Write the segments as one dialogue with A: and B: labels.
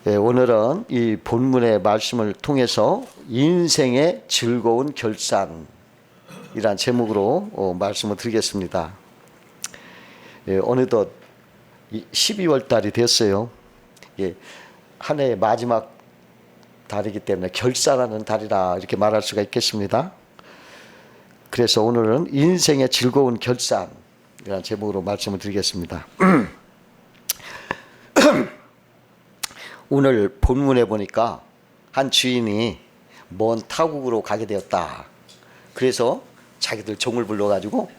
A: 오늘은 이 본문의 말씀을 통해서 인생의 즐거운 결산이란 제목으로 말씀을 드리겠습니다. 어느덧 12월 달이 됐어요. 한 해의 마지막 달이기 때문에 결산하는 달이라 이렇게 말할 수가 있겠습니다. 그래서 오늘은 인생의 즐거운 결산이라는 제목으로 말씀을 드리겠습니다. 오늘 본문에 보니까 한 주인이 먼 타국으로 가게 되었다. 그래서 자기들 종을 불러가지고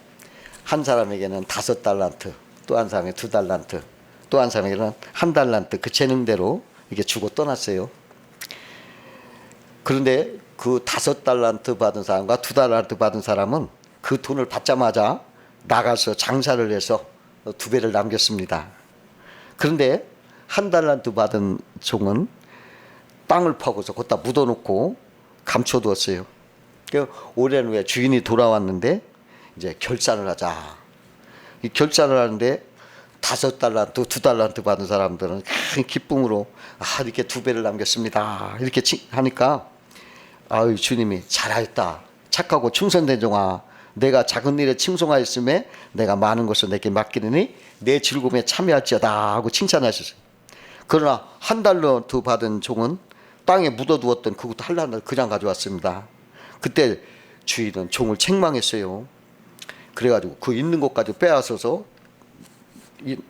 A: 한 사람에게는 5달란트, 또 한 사람에게 2달란트, 또 한 사람에게는 1달란트 그 재능대로 이렇게 주고 떠났어요. 그런데 그 5달란트 받은 사람과 2달란트 받은 사람은 그 돈을 받자마자 나가서 장사를 해서 2배를 남겼습니다. 그런데 1달란트 받은 종은 땅을 파고서 거기다 묻어놓고 감춰두었어요. 오랜 후에 주인이 돌아왔는데 이제 결산을 하자. 이 결산을 하는데 5달란트, 2달란트 받은 사람들은 큰 기쁨으로 이렇게 2배를 남겼습니다. 이렇게 하니까 아유 주님이 잘하였다. 착하고 충성된 종아. 내가 작은 일에 충성하였음에 내가 많은 것을 내게 맡기느니 내 즐거움에 참여할지어다 하고 칭찬하셨어요. 그러나 1달란트 받은 종은 땅에 묻어두었던 그것도 1달란트 그냥 가져왔습니다. 그때 주인은 종을 책망했어요. 그래가지고 그 있는 것까지 빼앗아서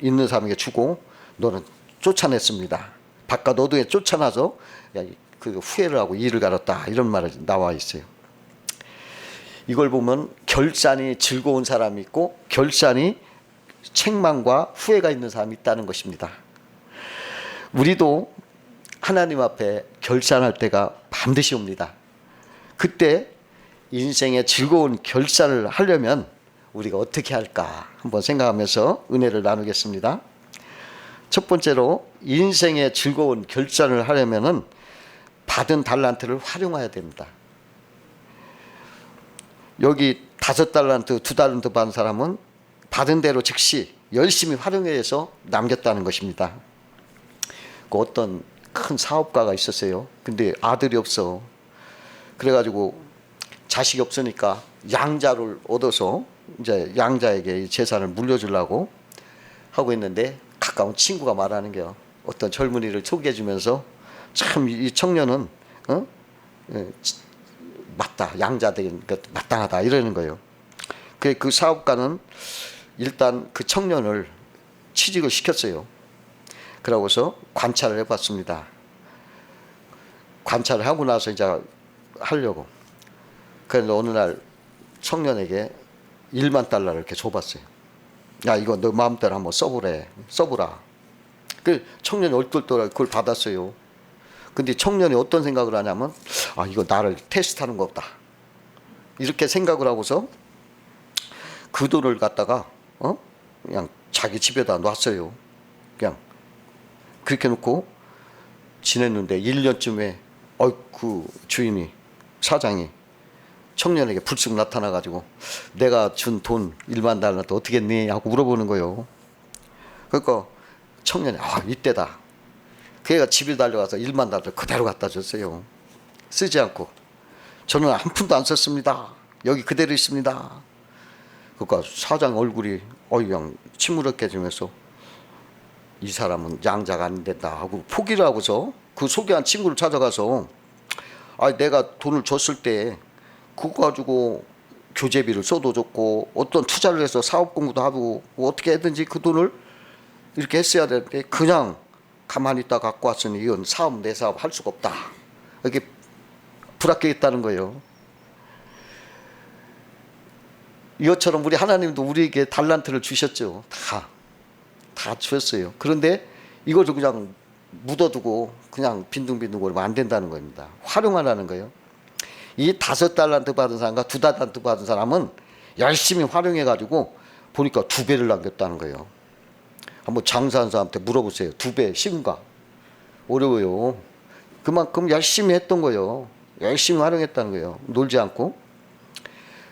A: 있는 사람에게 주고 너는 쫓아냈습니다. 바깥 어둠에 쫓아나서 그 후회를 하고 이를 갈았다. 이런 말이 나와 있어요. 이걸 보면 결산이 즐거운 사람이 있고 결산이 책망과 후회가 있는 사람이 있다는 것입니다. 우리도 하나님 앞에 결산할 때가 반드시 옵니다. 그때 인생의 즐거운 결산을 하려면 우리가 어떻게 할까 한번 생각하면서 은혜를 나누겠습니다. 첫 번째로 인생의 즐거운 결산을 하려면은 받은 달란트를 활용해야 됩니다. 여기 5달란트, 2달란트 받은 사람은 받은 대로 즉시 열심히 활용해서 남겼다는 것입니다. 어떤 큰 사업가가 있었어요. 근데 아들이 없어. 그래가지고 자식이 없으니까 양자를 얻어서 이제 양자에게 재산을 물려주려고 하고 있는데 가까운 친구가 말하는 게 어떤 젊은이를 소개해주면서 참 이 청년은 맞다. 양자 되긴 마땅하다 이러는 거예요. 그 사업가는 일단 그 청년을 취직을 시켰어요. 그러고서 관찰을 해봤습니다. 관찰을 하고 나서 이제 하려고. 그래서 어느 날 청년에게 1만 달러를 이렇게 줘봤어요. 야 이거 너 마음대로 한번 써보라. 그 청년이 얼떨떨하게 그걸 받았어요. 근데 청년이 어떤 생각을 하냐면 이거 나를 테스트하는 거다. 이렇게 생각을 하고서 그 돈을 갖다가 그냥 자기 집에다 놨어요. 그냥 그렇게 놓고 지냈는데 1년쯤에 그 주인이 사장이 청년에게 불쑥 나타나가지고 내가 준 돈 1만 달러도 어떻게 했니? 하고 물어보는 거예요. 그러니까 청년이 이때다. 걔가 집에 달려가서 1만 달러 그대로 갖다 줬어요. 쓰지 않고. 저는 한 푼도 안 썼습니다. 여기 그대로 있습니다. 그러니까 사장 얼굴이 그냥 침울해지면서 이 사람은 양자가 안 된다 하고 포기를 하고서 그 소개한 친구를 찾아가서 내가 돈을 줬을 때 그거 가지고 교재비를 써도 어떤 투자를 해서 사업 공부도 하고 어떻게 해든지 그 돈을 이렇게 했어야 되는데 그냥 가만히 있다 갖고 왔으니 이건 사업 내 사업 할 수가 없다. 이렇게 불합격했다는 거예요. 이것처럼 우리 하나님도 우리에게 달란트를 주셨죠. 다 주셨어요. 그런데 이걸 그냥 묻어두고 그냥 빈둥빈둥 거리면 안 된다는 겁니다. 활용하라는 거예요. 이 5달란트 받은 사람과 2달란트 받은 사람은 열심히 활용해가지고 보니까 2배를 남겼다는 거예요. 한번 장사하는 사람한테 물어보세요. 2배 쉬운가? 어려워요. 그만큼 열심히 했던 거예요. 열심히 활용했다는 거예요. 놀지 않고.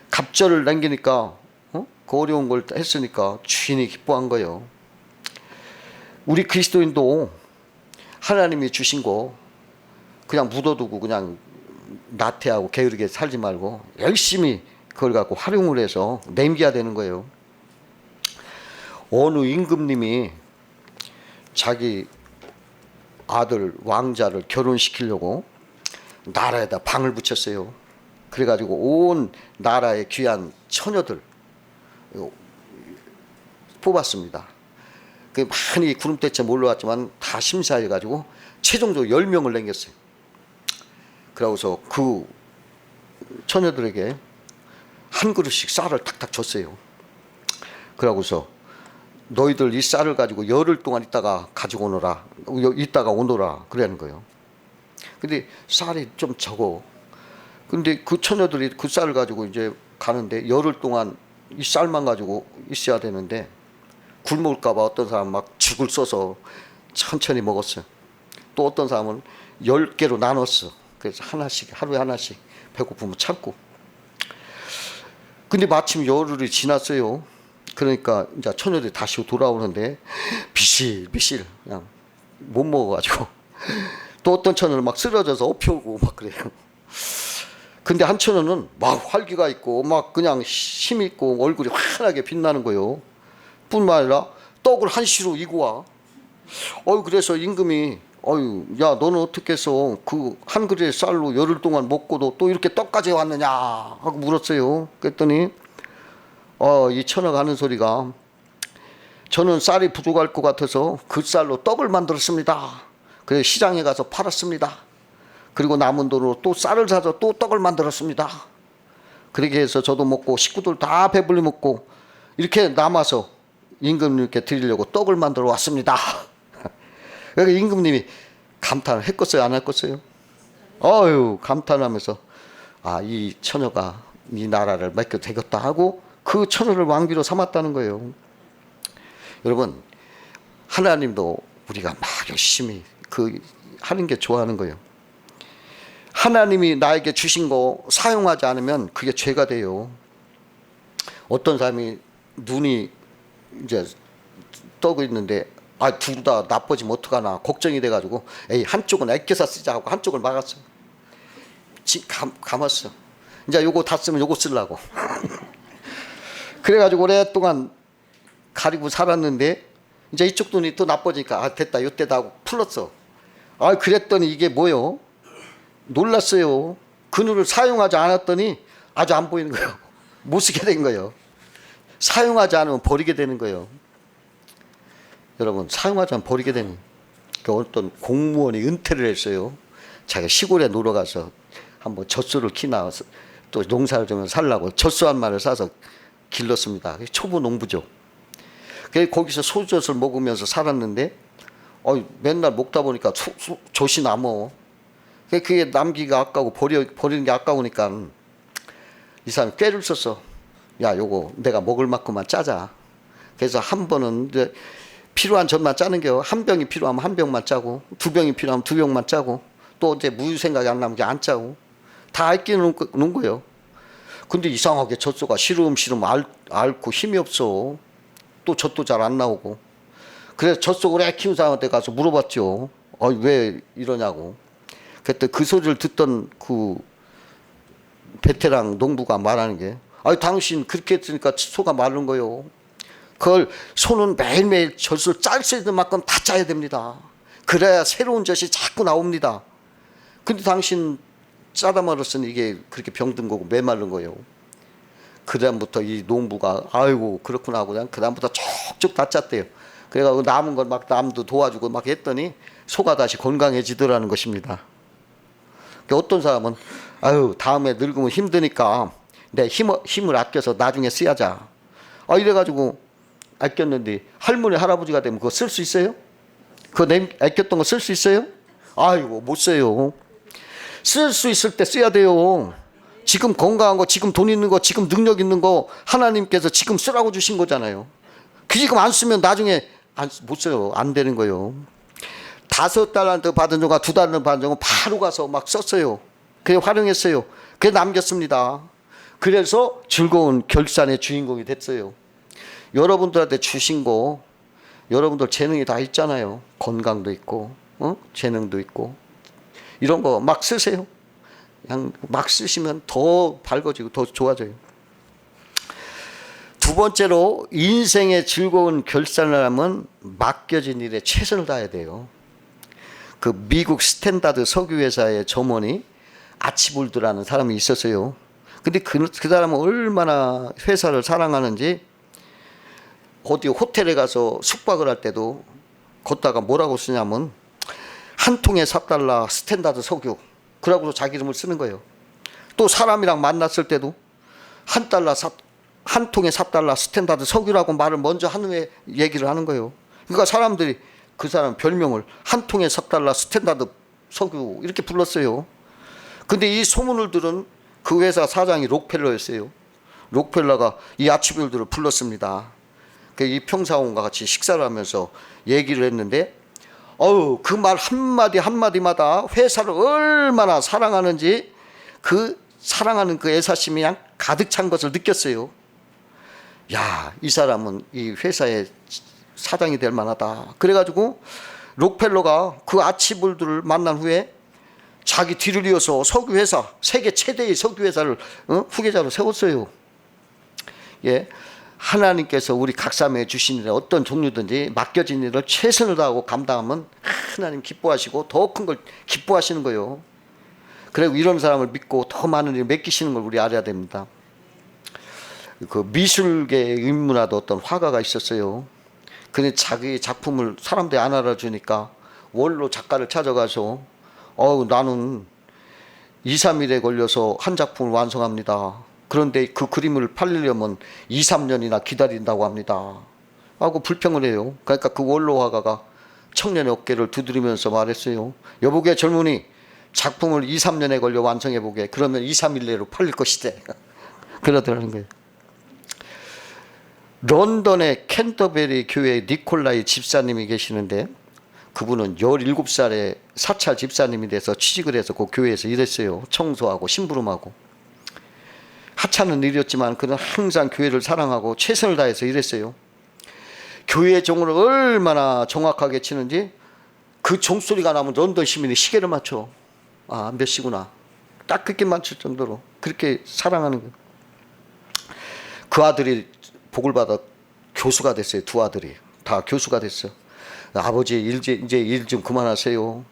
A: 갑절을 남기니까 그 어려운 걸 했으니까 주인이 기뻐한 거예요. 우리 그리스도인도 하나님이 주신 거 그냥 묻어두고 그냥 나태하고 게으르게 살지 말고 열심히 그걸 갖고 활용을 해서 남겨야 되는 거예요. 어느 임금님이 자기 아들 왕자를 결혼시키려고 나라에다 방을 붙였어요. 그래가지고 온 나라의 귀한 처녀들 뽑았습니다. 그 많이 구름대째 몰려왔지만 다 심사해가지고 최종적으로 10명을 남겼어요. 그러고서 그 처녀들에게 한 그릇씩 쌀을 탁탁 줬어요. 그러고서 너희들 이 쌀을 가지고 열흘 동안 있다가 가지고 오너라, 있다가 오너라 그러는 거예요. 근데 쌀이 좀 적어. 근데 그 처녀들이 그 쌀을 가지고 이제 가는데 열흘 동안 이 쌀만 가지고 있어야 되는데 굶을까봐 어떤 사람은 막 죽을 써서 천천히 먹었어요. 또 어떤 사람은 10개로 나눴어. 그래서 하나씩, 하루에 하나씩 배고프면 참고. 근데 마침 열흘이 지났어요. 그러니까 이제 처녀들이 다시 돌아오는데 비실비실 그냥 못 먹어가지고 또 어떤 처녀는 막 쓰러져서 엎혀오고 막 그래요. 근데 한 처녀는 막 활기가 있고 막 그냥 힘 있고 얼굴이 환하게 빛나는 거예요. 뿐만 아니라 떡을 한시로 이고 와. 그래서 임금이 야 너는 어떻게 해서 그 한 그릇 쌀로 열흘 동안 먹고도 또 이렇게 떡까지 왔느냐 하고 물었어요. 그랬더니 이 처녀가 하는 소리가 저는 쌀이 부족할 것 같아서 그 쌀로 떡을 만들었습니다. 그래서 시장에 가서 팔았습니다. 그리고 남은 돈으로 또 쌀을 사서 또 떡을 만들었습니다. 그렇게 해서 저도 먹고 식구들 다 배불리 먹고 이렇게 남아서 임금님께 드리려고 떡을 만들어 왔습니다. 그러니까 임금님이 감탄을 했겠어요, 안 했겠어요? 감탄하면서 이 처녀가 이 나라를 맡겨도 되겠다 하고 그 처녀를 왕비로 삼았다는 거예요. 여러분, 하나님도 우리가 막 열심히 하는 게 좋아하는 거예요. 하나님이 나에게 주신 거 사용하지 않으면 그게 죄가 돼요. 어떤 사람이 눈이 이제 떠고 있는데 둘 다 나빠지면 어떡하나 걱정이 돼가지고 한쪽은 아껴서 쓰자 하고 한쪽을 막았어. 감았어. 이제 요거 다 쓰면 요거 쓰려고. 그래가지고 오랫동안 가리고 살았는데 이제 이쪽 눈이 또 나빠지니까 됐다 요때다 하고 풀었어. 그랬더니 이게 뭐요? 놀랐어요. 그 눈을 사용하지 않았더니 아주 안 보이는 거예요. 못 쓰게 된 거예요. 사용하지 않으면 버리게 되는 거예요. 여러분, 사용하지 않으면 버리게 되는. 어떤 공무원이 은퇴를 했어요. 자기가 시골에 놀러 가서 한번 젖소를 키나 또 농사를 좀 살라고 젖소 한 마리를 싸서 길렀습니다. 초보 농부죠. 거기서 소젖을 먹으면서 살았는데 맨날 먹다 보니까 젖이 남어. 그게 남기가 아까고 버리는 게 아까우니까 이 사람이 꾀를 썼어. 야, 요거 내가 먹을 만큼만 짜자. 그래서 한 번은 이제 필요한 젖만 짜는 게요. 한 병이 필요하면 한 병만 짜고, 두 병이 필요하면 두 병만 짜고, 또 이제 무유 생각이 안 나면 안 짜고, 다 아끼 놓은 거예요. 근데 이상하게 젖소가 시름시름 앓고 힘이 없어. 또 젖도 잘 안 나오고. 그래서 젖소 오래 키운 사람한테 가서 물어봤죠. 왜 이러냐고. 그때 그 소리를 듣던 그 베테랑 농부가 말하는 게 당신 그렇게 했으니까 소가 마른 거요. 그걸 소는 매일매일 젖을 짤 수 있는 만큼 다 짜야 됩니다. 그래야 새로운 젖이 자꾸 나옵니다. 근데 당신 짜다 말았으니 이게 그렇게 병든 거고 메마른 거예요. 그다음부터 이 농부가 아이고 그렇구나 하고 그냥 그다음부터 쭉쭉 다 짰대요. 그래가지고 남은 건 막 남도 도와주고 막 했더니 소가 다시 건강해지더라는 것입니다. 어떤 사람은 다음에 늙으면 힘드니까 내 힘을 아껴서 나중에 쓰야자. 이래가지고 아꼈는데 할머니 할아버지가 되면 그거 쓸 수 있어요? 그거 아꼈던 거 쓸 수 있어요? 못 써요. 쓸 수 있을 때 써야 돼요. 지금 건강한 거, 지금 돈 있는 거, 지금 능력 있는 거 하나님께서 지금 쓰라고 주신 거잖아요. 그 지금 안 쓰면 나중에 못 써요. 안 되는 거예요. 5달란트 받은 종과 2달란트 받은 종은 바로 가서 막 썼어요. 그래 활용했어요. 그래 남겼습니다. 그래서 즐거운 결산의 주인공이 됐어요. 여러분들한테 주신 거 여러분들 재능이 다 있잖아요. 건강도 있고 재능도 있고 이런 거 막 쓰세요. 그냥 막 쓰시면 더 밝아지고 더 좋아져요. 두 번째로 인생의 즐거운 결산을 하면 맡겨진 일에 최선을 다해야 돼요. 그 미국 스탠다드 석유회사의 점원이 아치볼드라는 사람이 있었어요. 근데 그 사람은 얼마나 회사를 사랑하는지 어디 호텔에 가서 숙박을 할 때도 걷다가 뭐라고 쓰냐면 한 통에 4달러 스탠다드 석유 그러고서 자기 이름을 쓰는 거예요. 또 사람이랑 만났을 때도 한 통에 4달러 스탠다드 석유라고 말을 먼저 한 후에 얘기를 하는 거예요. 그러니까 사람들이 그 사람 별명을 한 통에 4달러 스탠다드 석유 이렇게 불렀어요. 근데 이 소문을 들은 그 회사 사장이 록펠러였어요. 록펠러가 이 아치볼드를 불렀습니다. 이 평사원과 같이 식사를 하면서 얘기를 했는데 그 말 한마디마다 회사를 얼마나 사랑하는지 그 사랑하는 그 애사심이 그냥 가득 찬 것을 느꼈어요. 야, 이 사람은 이 회사의 사장이 될 만하다. 그래가지고 록펠러가 그 아치볼드를 만난 후에 자기 뒤를 이어서 석유회사, 세계 최대의 석유회사를 후계자로 세웠어요. 예, 하나님께서 우리 각삼에 주신 일에 어떤 종류든지 맡겨진 일을 최선을 다하고 감당하면 하나님 기뻐하시고 더 큰 걸 기뻐하시는 거예요. 그리고 이런 사람을 믿고 더 많은 일을 맡기시는 걸 우리 알아야 됩니다. 그 미술계의 인문화도 어떤 화가가 있었어요. 근데 자기 작품을 사람들이 안 알아주니까 원로 작가를 찾아가서 나는 2, 3일에 걸려서 한 작품을 완성합니다. 그런데 그 그림을 팔리려면 2, 3년이나 기다린다고 합니다. 하고 불평을 해요. 그러니까 그 원로 화가가 청년의 어깨를 두드리면서 말했어요. 여보게 젊은이 작품을 2, 3년에 걸려 완성해보게. 그러면 2, 3일 내로 팔릴 것이대. 그러더라는 거예요. 런던의 캔터베리 교회의 니콜라이 집사님이 계시는데 그분은 17살에 사찰 집사님이 돼서 취직을 해서 그 교회에서 일했어요. 청소하고 심부름하고. 하찮은 일이었지만 그는 항상 교회를 사랑하고 최선을 다해서 일했어요. 교회의 종을 얼마나 정확하게 치는지 그 종소리가 나면 런던 시민이 시계를 맞춰. 몇 시구나. 딱 그렇게 맞출 정도로 그렇게 사랑하는 거예요. 그 아들이 복을 받아 교수가 됐어요. 두 아들이 다 교수가 됐어. 아버지 이제 일 좀 그만하세요.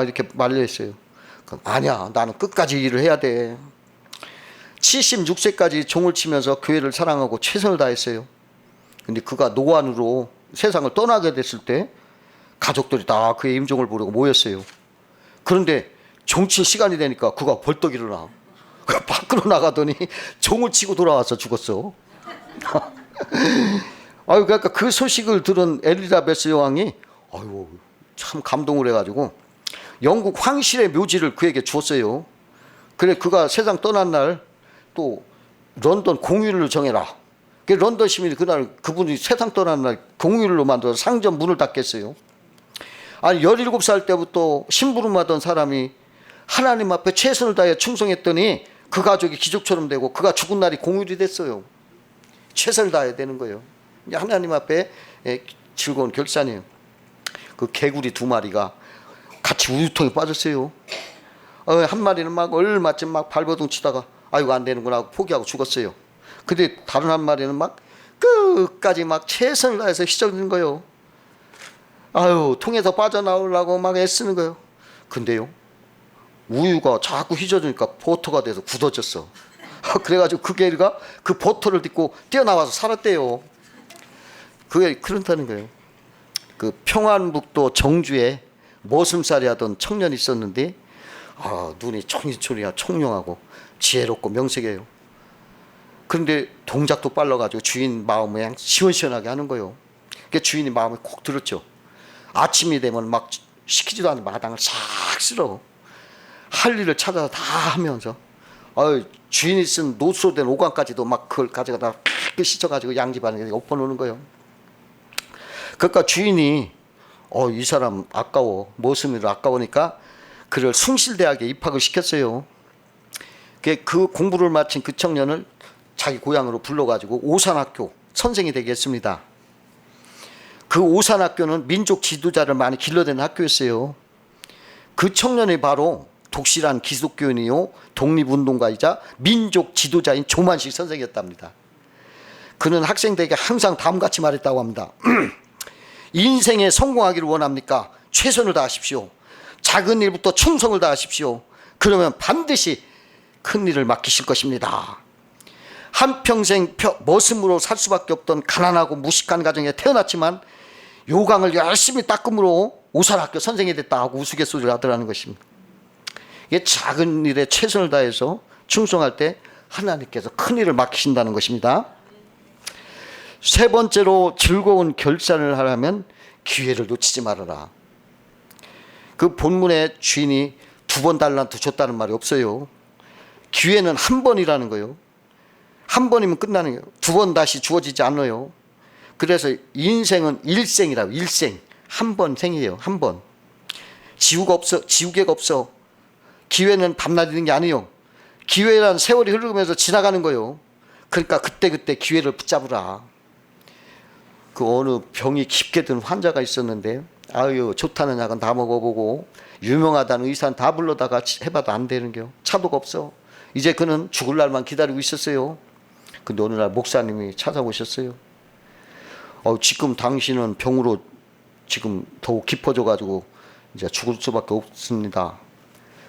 A: 이렇게 말려했어요. 아니야, 나는 끝까지 일을 해야 돼. 76세까지 종을 치면서 교회를 사랑하고 최선을 다했어요. 근데 그가 노안으로 세상을 떠나게 됐을 때 가족들이 다 그의 임종을 보려고 모였어요. 그런데 종칠 시간이 되니까 그가 벌떡 일어나. 밖으로 나가더니 종을 치고 돌아와서 죽었어. 그러니까 그 소식을 들은 엘리자베스 여왕이 참 감동을 해가지고 영국 황실의 묘지를 그에게 주었어요. 그래 그가 세상 떠난 날 또 런던 공휴일로 정해라. 런던 시민이 그날 그분이 세상 떠난 날 공휴일로 만들어서 상점 문을 닫겠어요. 17살 때부터 심부름하던 사람이 하나님 앞에 최선을 다해 충성했더니 그 가족이 기적처럼 되고 그가 죽은 날이 공휴일이 됐어요. 최선을 다해야 되는 거예요. 하나님 앞에 즐거운 결산이에요. 그 개구리 2마리가 같이 우유통에 빠졌어요. 한 마리는 막 얼마쯤 막 발버둥 치다가 안 되는구나 하고 포기하고 죽었어요. 근데 다른 한 마리는 막 끝까지 막 최선을 다해서 휘저는 거예요. 통에서 빠져나오려고 막 애쓰는 거예요. 근데요, 우유가 자꾸 휘저으니까 버터가 돼서 굳어졌어. 그래가지고 그 개가 그 버터를 딛고 뛰어나와서 살았대요. 그게 그렇다는 거예요. 그 평안북도 정주에 머슴살이 하던 청년이 있었는데 눈이 청이초리야 청룡하고 지혜롭고 명색이에요. 그런데 동작도 빨라가지고 주인 마음을 그냥 시원시원하게 하는 거예요. 그러니까 주인이 마음에 콕 들었죠. 아침이 되면 막 시키지도 않은 마당을 싹 쓸어. 할 일을 찾아서 다 하면서 주인이 쓴 노소된 오관까지도 막 그걸 가져가다 씻어가지고 양집 안에 엎어놓는 거예요. 그러니까 주인이 이 사람 아까워, 머슴이를 아까우니까 그를 숭실대학에 입학을 시켰어요. 그 공부를 마친 그 청년을 자기 고향으로 불러가지고 오산학교 선생이 되게 했습니다. 그 오산학교는 민족 지도자를 많이 길러내는 학교였어요. 그 청년이 바로 독실한 기독교인이요 독립운동가이자 민족 지도자인 조만식 선생이었답니다. 그는 학생들에게 항상 다음같이 말했다고 합니다. 인생에 성공하기를 원합니까? 최선을 다하십시오. 작은 일부터 충성을 다하십시오. 그러면 반드시 큰 일을 맡기실 것입니다. 한평생 머슴으로 살 수밖에 없던 가난하고 무식한 가정에 태어났지만 요강을 열심히 닦음으로 오산학교 선생이 됐다 하고 우스갯소리를 하더라는 것입니다. 이게 작은 일에 최선을 다해서 충성할 때 하나님께서 큰 일을 맡기신다는 것입니다. 세 번째로 즐거운 결산을 하려면 기회를 놓치지 말아라. 그 본문의 주인이 2번 달란트 줬다는 말이 없어요. 기회는 한 번이라는 거예요. 한 번이면 끝나는 거예요. 2번 다시 주어지지 않아요. 그래서 인생은 일생이라고. 일생. 한 번 생이에요. 한 번. 지우가 없어. 지우개가 없어. 기회는 밤낮 있는 게 아니에요. 기회란 세월이 흐르면서 지나가는 거예요. 그러니까 그때그때 기회를 붙잡으라. 그 어느 병이 깊게 든 환자가 있었는데 아유 좋다는 약은 다 먹어보고 유명하다는 의사는 다 불러다가 해봐도 안 되는 게요. 차도가 없어. 이제 그는 죽을 날만 기다리고 있었어요. 근데 어느 날 목사님이 찾아오셨어요. 지금 당신은 병으로 지금 더욱 깊어져가지고 이제 죽을 수밖에 없습니다.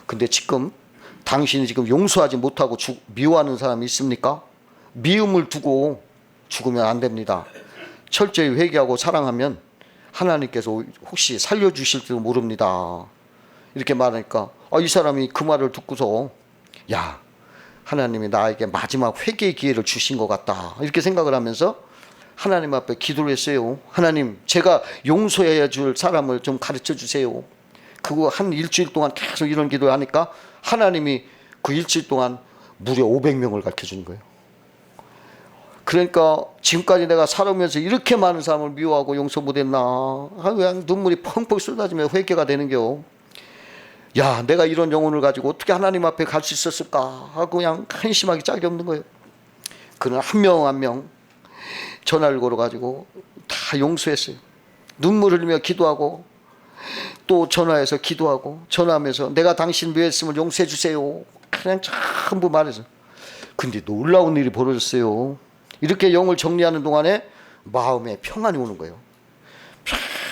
A: 근데 지금 당신이 지금 용서하지 못하고 미워하는 사람이 있습니까? 미움을 두고 죽으면 안 됩니다. 철저히 회개하고 사랑하면 하나님께서 혹시 살려주실지도 모릅니다. 이렇게 말하니까 이 사람이 그 말을 듣고서 야 하나님이 나에게 마지막 회개의 기회를 주신 것 같다 이렇게 생각을 하면서 하나님 앞에 기도를 했어요. 하나님 제가 용서해야 줄 사람을 좀 가르쳐 주세요. 그거 한 일주일 동안 계속 이런 기도를 하니까 하나님이 그 일주일 동안 무려 500명을 가르쳐 주는 거예요. 그러니까 지금까지 내가 살아오면서 이렇게 많은 사람을 미워하고 용서 못했나 그냥 눈물이 펑펑 쏟아지며 회개가 되는겨. 야 내가 이런 영혼을 가지고 어떻게 하나님 앞에 갈 수 있었을까 하고 그냥 한심하기 짝이 없는 거예요. 그는 한 명 한 명 전화를 걸어가지고 다 용서했어요. 눈물 흘리며 기도하고 또 전화해서 기도하고 전화하면서 내가 당신 미워했음을 용서해 주세요. 그냥 전부 말해서. 근데 놀라운 일이 벌어졌어요. 이렇게 영을 정리하는 동안에 마음에 평안이 오는 거예요.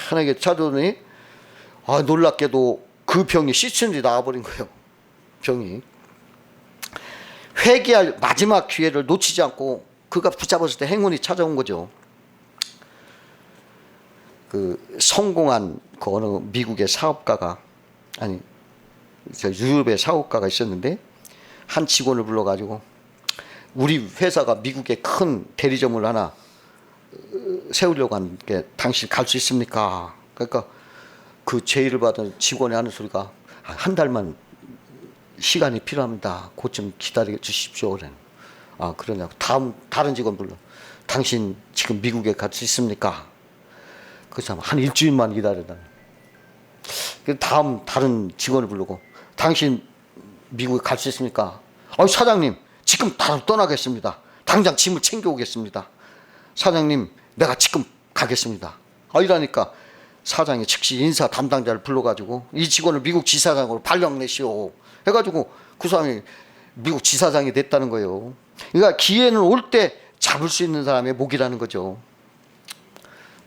A: 편하게 찾아오더니 놀랍게도 그 병이 시춘이 나와버린 거예요. 병이. 회개할 마지막 기회를 놓치지 않고 그가 붙잡았을 때 행운이 찾아온 거죠. 그 성공한 그 어느 미국의 사업가가 유럽의 사업가가 있었는데 한 직원을 불러가지고 우리 회사가 미국에 큰 대리점을 하나 세우려고 하는데 당신 갈 수 있습니까? 그러니까 그 제의를 받은 직원이 하는 소리가 한 달만 시간이 필요합니다. 곧 좀 기다려 주십시오. 그러냐고. 다른 직원 불러. 당신 지금 미국에 갈 수 있습니까? 그 사람 한 일주일만 기다려다. 다른 직원을 부르고 당신 미국에 갈 수 있습니까? 사장님 지금 바로 떠나겠습니다. 당장 짐을 챙겨오겠습니다. 사장님 내가 지금 가겠습니다. 이러니까 사장이 즉시 인사 담당자를 불러가지고 이 직원을 미국 지사장으로 발령내시오 해가지고 그 사람이 미국 지사장이 됐다는 거예요. 그러니까 기회는 올 때 잡을 수 있는 사람의 목이라는 거죠.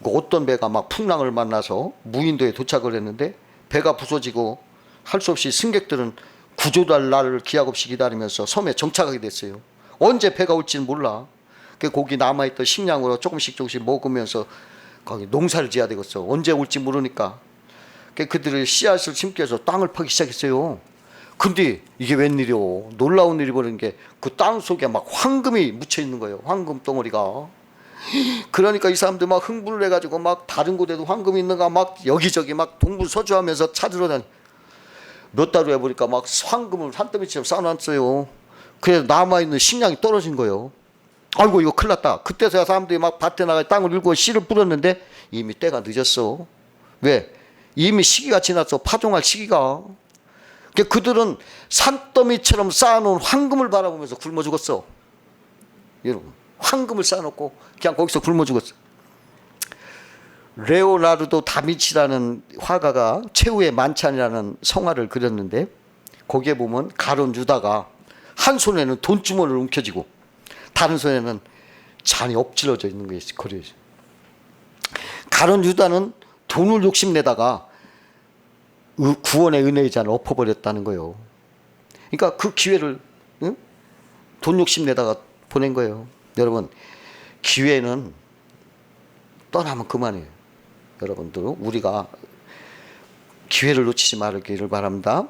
A: 어떤 배가 막 풍랑을 만나서 무인도에 도착을 했는데 배가 부서지고 할 수 없이 승객들은 구조될 날을 기약 없이 기다리면서 섬에 정착하게 됐어요. 언제 배가 올지는 몰라. 거기 남아있던 식량으로 조금씩 먹으면서 거기 농사를 지어야 되겠어. 언제 올지 모르니까. 그들이 씨앗을 심기 위해서 땅을 파기 시작했어요. 근데 이게 웬일이요. 놀라운 일이 벌어진 게 그 땅 속에 막 황금이 묻혀 있는 거예요. 황금 덩어리가. 그러니까 이 사람들 막 흥분을 해가지고 막 다른 곳에도 황금이 있는가 막 여기저기 막 동분서주하면서 찾으러 다니. 몇 달 후에 보니까 막 황금을 산더미처럼 쌓아놨어요. 그래서 남아있는 식량이 떨어진 거예요. 아이고 이거 큰일 났다. 그때서야 사람들이 막 밭에 나가 땅을 일고 씨를 뿌렸는데 이미 때가 늦었어. 왜? 이미 시기가 지났어. 파종할 시기가. 그들은 산더미처럼 쌓아놓은 황금을 바라보면서 굶어 죽었어. 여러분 황금을 쌓아놓고 그냥 거기서 굶어 죽었어. 레오나르도 다빈치라는 화가가 최후의 만찬이라는 성화를 그렸는데 거기에 보면 가론 유다가 한 손에는 돈주머니를 움켜쥐고 다른 손에는 잔이 엎질러져 있는 게 그려져. 가론 유다는 돈을 욕심내다가 구원의 은혜의 잔을 엎어버렸다는 거예요. 그러니까 그 기회를 돈 욕심내다가 보낸 거예요. 여러분, 기회는 떠나면 그만이에요. 여러분들, 우리가 기회를 놓치지 말기를 바랍니다.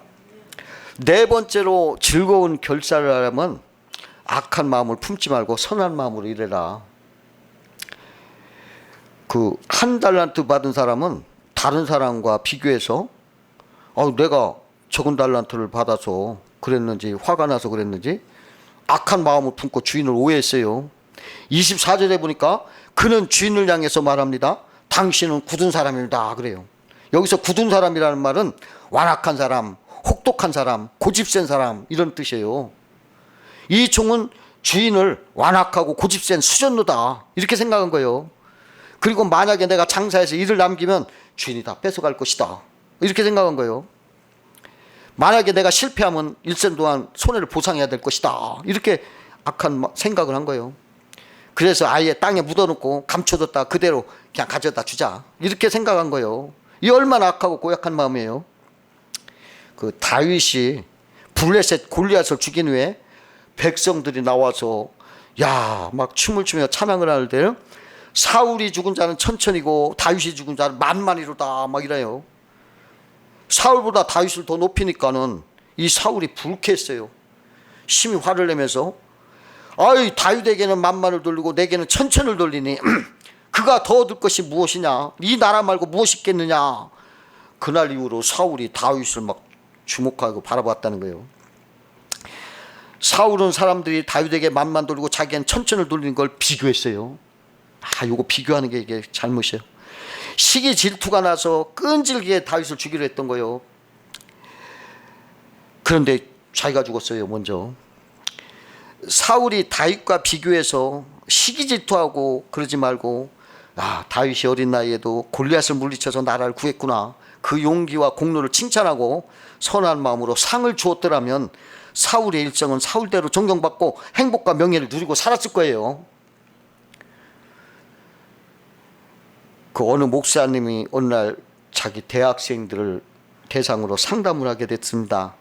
A: 네 번째로 즐거운 결사를 하려면 악한 마음을 품지 말고 선한 마음으로 일해라. 그 한 달란트 받은 사람은 다른 사람과 비교해서 내가 적은 달란트를 받아서 그랬는지 화가 나서 그랬는지 악한 마음을 품고 주인을 오해했어요. 24절에 보니까 그는 주인을 향해서 말합니다. 당신은 굳은 사람입니다. 그래요. 여기서 굳은 사람이라는 말은 완악한 사람, 혹독한 사람, 고집센 사람 이런 뜻이에요. 이 종은 주인을 완악하고 고집센 수전노다 이렇게 생각한 거예요. 그리고 만약에 내가 장사해서 일을 남기면 주인이 다 뺏어갈 것이다 이렇게 생각한 거예요. 만약에 내가 실패하면 일생 동안 손해를 보상해야 될 것이다 이렇게 악한 생각을 한 거예요. 그래서 아예 땅에 묻어놓고 감춰뒀다 그대로 그냥 가져다 주자 이렇게 생각한 거예요. 이 얼마나 악하고 고약한 마음이에요. 그 다윗이 블레셋 골리앗을 죽인 후에 백성들이 나와서 막 춤을 추며 찬양을 할 때 사울이 죽은 자는 천천히고 다윗이 죽은 자는 만만이로다 막 이래요. 사울보다 다윗을 더 높이니까는 이 사울이 불쾌했어요. 심히 화를 내면서 다윗에게는 만만을 돌리고 내게는 천천을 돌리니 그가 더 얻을 것이 무엇이냐? 이 나라 말고 무엇이 있겠느냐? 그날 이후로 사울이 다윗을 막 주목하고 바라봤다는 거예요. 사울은 사람들이 다윗에게 만만 돌리고 자기는 천천을 돌리는 걸 비교했어요. 요거 비교하는 게 이게 잘못이에요. 시기 질투가 나서 끈질기게 다윗을 죽이려 했던 거예요. 그런데 자기가 죽었어요. 먼저 사울이 다윗과 비교해서 시기 질투하고 그러지 말고 다윗이 어린 나이에도 골리앗을 물리쳐서 나라를 구했구나 그 용기와 공로를 칭찬하고 선한 마음으로 상을 주었더라면 사울의 일정은 사울대로 존경받고 행복과 명예를 누리고 살았을 거예요. 그 어느 목사님이 어느 날 자기 대학생들을 대상으로 상담을 하게 됐습니다.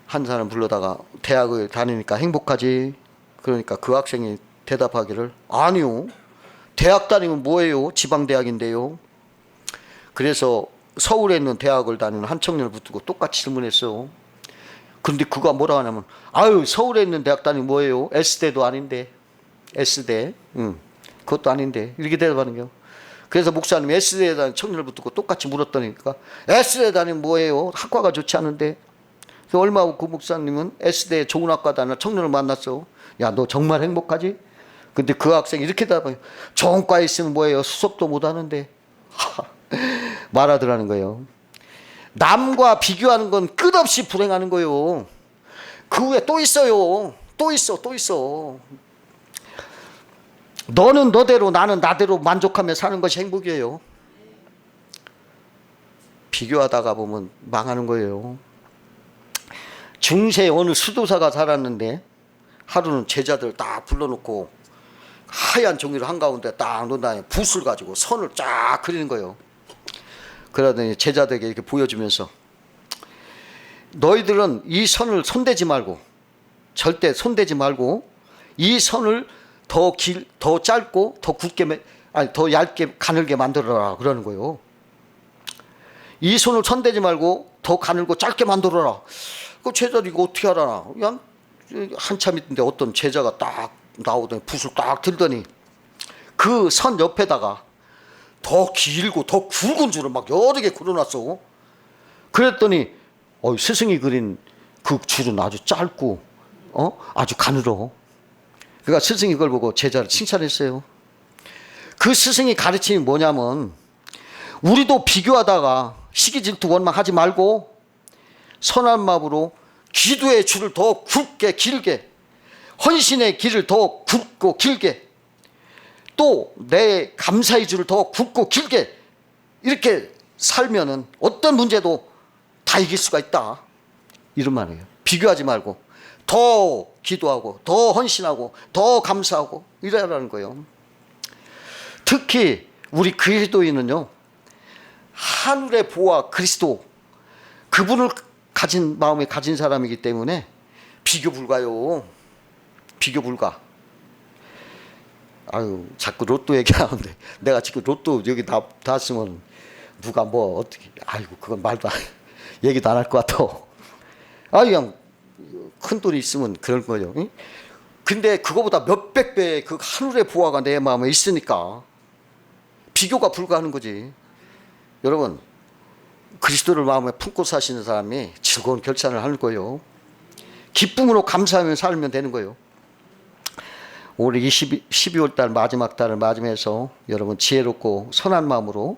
A: 한 사람 불러다가 대학을 다니니까 행복하지? 그러니까 그 학생이 대답하기를 아니요. 대학 다니면 뭐예요? 지방대학인데요. 그래서 서울에 있는 대학을 다니는 한 청년을 붙들고 똑같이 질문했어. 그런데 그가 뭐라 하냐면 서울에 있는 대학 다니면 뭐예요? S대도 아닌데. S대. 그것도 아닌데 이렇게 대답하는 거예요. 그래서 목사님이 S대에 다니는 청년을 붙들고 똑같이 물었더니까 S대에 다니면 뭐예요? 학과가 좋지 않은데. 그래서 얼마 후 그 목사님은 S대에 좋은 학과 다니는 청년을 만났어. 너 정말 행복하지? 근데 그 학생이 이렇게 대답해요. 좋은 과에 있으면 뭐예요? 수석도 못하는데. 말하더라는 거예요. 남과 비교하는 건 끝없이 불행하는 거예요. 그 후에 또 있어요. 또 있어. 너는 너대로 나는 나대로 만족하며 사는 것이 행복이에요. 비교하다가 보면 망하는 거예요. 중세에 어느 수도사가 살았는데 하루는 제자들 딱 불러놓고 하얀 종이를 한가운데 딱 놓은 다음에 붓을 가지고 선을 쫙 그리는 거예요. 그러더니 제자들에게 이렇게 보여주면서 너희들은 이 선을 손대지 말고 절대 손대지 말고 이 선을 더 짧고 더 굵게 더 얇게 가늘게 만들어라 그러는 거예요. 이 손을 손대지 말고 더 가늘고 짧게 만들어라. 그 제자들이 이거 어떻게 하라나. 그냥 한참 있는데 어떤 제자가 딱 나오더니 붓을 딱 들더니 그 선 옆에다가 더 길고 더 굵은 줄을 막 여러 개 그려놨어. 그랬더니 스승이 그린 그 줄은 아주 짧고 아주 가늘어. 그러니까 스승이 그걸 보고 제자를 칭찬했어요. 그 스승이 가르침이 뭐냐면 우리도 비교하다가 시기 질투 원망하지 말고 선한 마음으로 기도의 줄을 더 굵게 길게 헌신의 길을 더 굵고 길게 또 내 감사의 줄을 더 굵고 길게 이렇게 살면은 어떤 문제도 다 이길 수가 있다. 이런 말이에요. 비교하지 말고 더 기도하고 더 헌신하고 더 감사하고 이래라는 거예요. 특히 우리 그리스도인은요, 하늘의 보호와 그리스도 그분을 가진 마음에 가진 사람이기 때문에 비교 불가요. 비교 불가. 아유, 자꾸 로또 얘기하는데 내가 지금 로또 여기 다 쓰면 누가 뭐 어떻게, 아이고 그건 말도 안, 얘기도 안 할 것 같아. 아, 그냥 큰 돈이 있으면 그런 거죠. 응? 근데 그거보다 몇백 배의 그 하늘의 보호가 내 마음에 있으니까 비교가 불가하는 거지. 여러분, 그리스도를 마음에 품고 사시는 사람이 즐거운 결산을 하는 거예요. 기쁨으로 감사하며 살면 되는 거예요. 올해 12월 달 마지막 달을 맞이해서 여러분 지혜롭고 선한 마음으로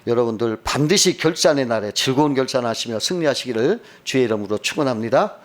A: 여러분들 반드시 결산의 날에 즐거운 결산하시며 승리하시기를 주의 이름으로 축원합니다.